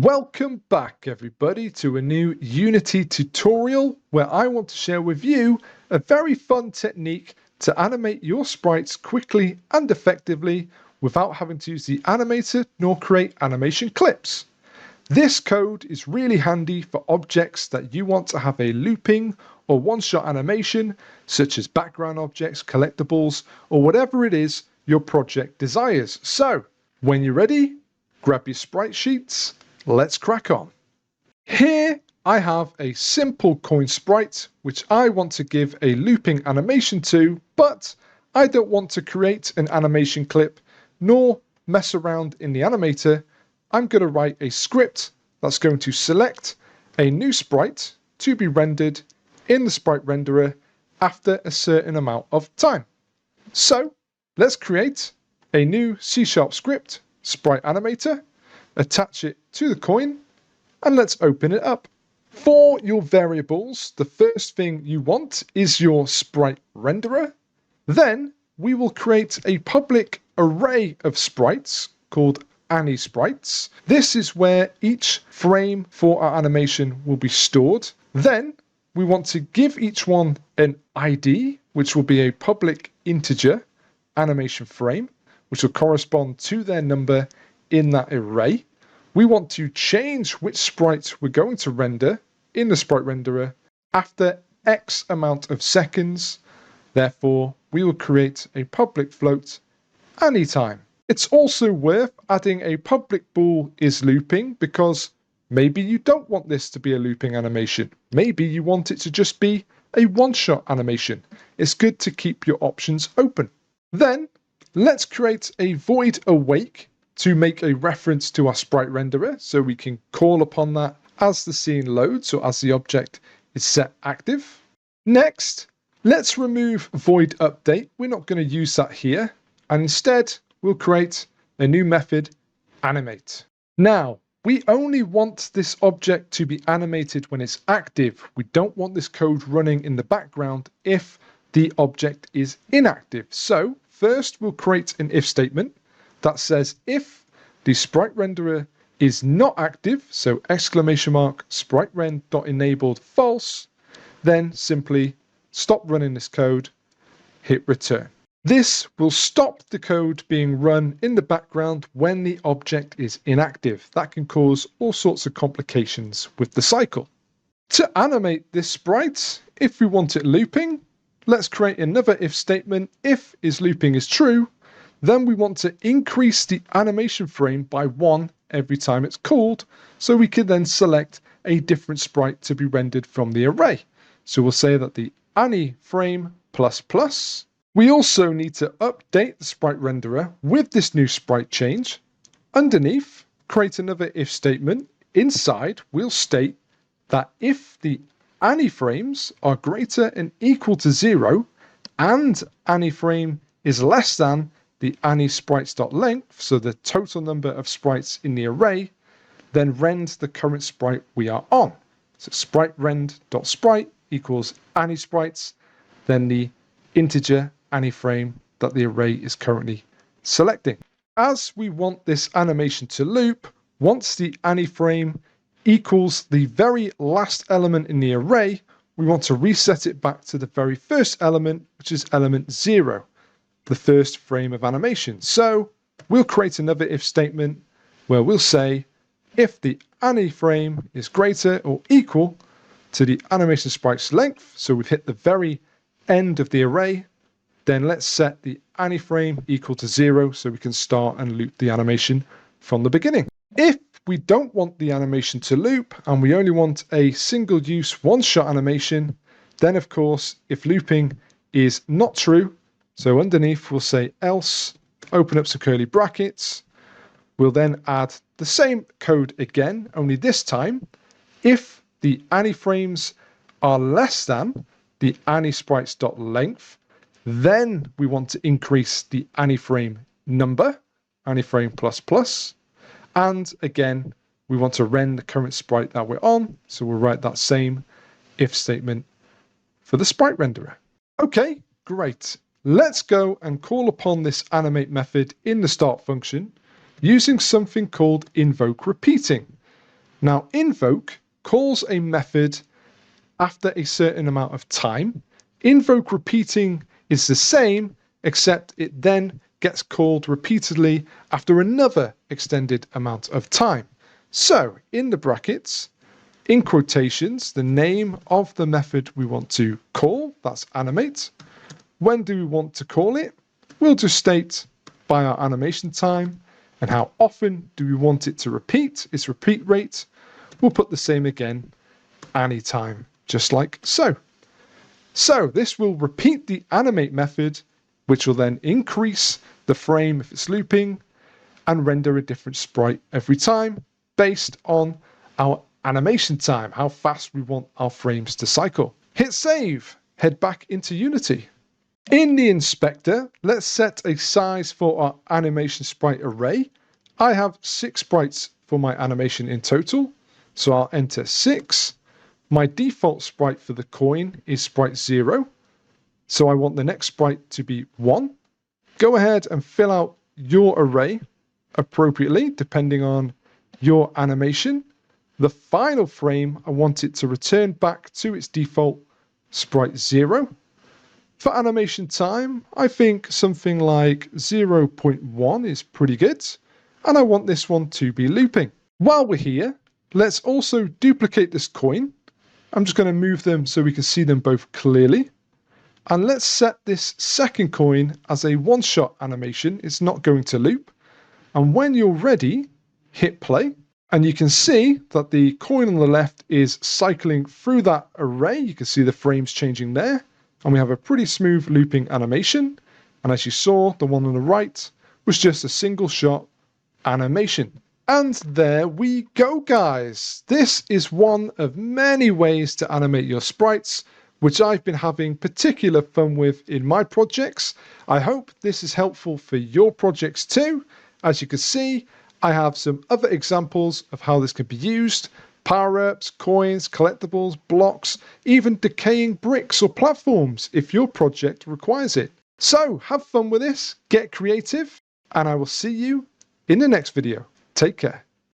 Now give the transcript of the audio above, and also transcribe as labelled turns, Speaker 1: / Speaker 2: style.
Speaker 1: Welcome back everybody to a new Unity tutorial where I want to share with you a very fun technique to animate your sprites quickly and effectively without having to use the animator nor create animation clips. This code is really handy for objects that you want to have a looping or one-shot animation, such as background objects, collectibles, or whatever it is your project desires. So, when you're ready, grab your sprite sheets. Let's crack on. Here I have a simple coin sprite which I want to give a looping animation to, but I don't want to create an animation clip nor mess around in the animator. I'm going to write a script that's going to select a new sprite to be rendered in the sprite renderer after a certain amount of time. So let's create a new C# script, Sprite Animator, attach it to the coin, and let's open it up. For your variables, the first thing you want is your sprite renderer. Then we will create a public array of sprites called sprites. This is where each frame for our animation will be stored. Then we want to give each one an ID, which will be a public integer animation frame, which will correspond to their number in that array. We want to change which sprite we're going to render in the sprite renderer after X amount of seconds. Therefore, we will create a public float anytime. It's also worth adding a public bool is looping because maybe you don't want this to be a looping animation. Maybe you want it to just be a one-shot animation. It's good to keep your options open. Then let's create a void awake to make a reference to our sprite renderer so we can call upon that as the scene loads or as the object is set active. Next, let's remove void update. We're not going to use that here, and instead we'll create a new method, animate. Now, we only want this object to be animated when it's active. We don't want this code running in the background if the object is inactive. So first we'll create an if statement that says if the sprite renderer is not active, so !sprite_rend.enabled false, then simply stop running this code, hit return. This will stop the code being run in the background when the object is inactive. That can cause all sorts of complications with the cycle. To animate this sprite, if we want it looping, let's create another if statement. If looping is true, then we want to increase the animation frame by 1 every time it's called, so we can then select a different sprite to be rendered from the array. So we'll say that the AniFrame++. We also need to update the sprite renderer with this new sprite change. Underneath, create another if statement. Inside, we'll state that if the AniFrames are greater and equal to 0 and AniFrame is less than the AniSprites.length, so the total number of sprites in the array, then rend the current sprite we are on. So sprite_rend.sprite equals AniSprites, then the integer AniFrame that the array is currently selecting. As we want this animation to loop, once the AniFrame equals the very last element in the array, we want to reset it back to the very first element, which is element 0. The first frame of animation. So we'll create another if statement where we'll say if the AniFrame is greater or equal to the animation sprite's length, so we've hit the very end of the array, then let's set the AniFrame equal to 0 so we can start and loop the animation from the beginning. If we don't want the animation to loop and we only want a single use one-shot animation, then of course if looping is not true, so underneath we'll say else, open up some curly brackets. We'll then add the same code again, only this time, if the AniFrames are less than the AniSprites.length, then we want to increase the AniFrame number, AniFrame++, and again, we want to rend the current sprite that we're on, so we'll write that same if statement for the sprite renderer. Okay, great. Let's go and call upon this animate method in the start function using something called invoke repeating. Now, invoke calls a method after a certain amount of time. Invoke repeating is the same, except it then gets called repeatedly after another extended amount of time. So, in the brackets, in quotations, the name of the method we want to call, that's animate. When do we want to call it? We'll just state by our animation time. And how often do we want it to repeat? Its repeat rate. We'll put the same again, anytime, just like so. So this will repeat the animate method, which will then increase the frame if it's looping and render a different sprite every time based on our animation time, how fast we want our frames to cycle. Hit save, head back into Unity. In the inspector, let's set a size for our animation sprite array. I have 6 sprites for my animation in total, so I'll enter 6. My default sprite for the coin is sprite 0, so I want the next sprite to be 1. Go ahead and fill out your array appropriately, depending on your animation. The final frame, I want it to return back to its default sprite 0. For animation time, I think something like 0.1 is pretty good, and I want this one to be looping. While we're here, let's also duplicate this coin. I'm just going to move them so we can see them both clearly. And let's set this second coin as a one-shot animation. It's not going to loop. And when you're ready, hit play. And you can see that the coin on the left is cycling through that array. You can see the frames changing there. And we have a pretty smooth looping animation. And as you saw, the one on the right was just a single shot animation. And there we go, guys. This is one of many ways to animate your sprites, which I've been having particular fun with in my projects. I hope this is helpful for your projects too. As you can see, I have some other examples of how this can be used. Power-ups, coins, collectibles, blocks, even decaying bricks or platforms if your project requires it. So have fun with this, get creative, and I will see you in the next video. Take care.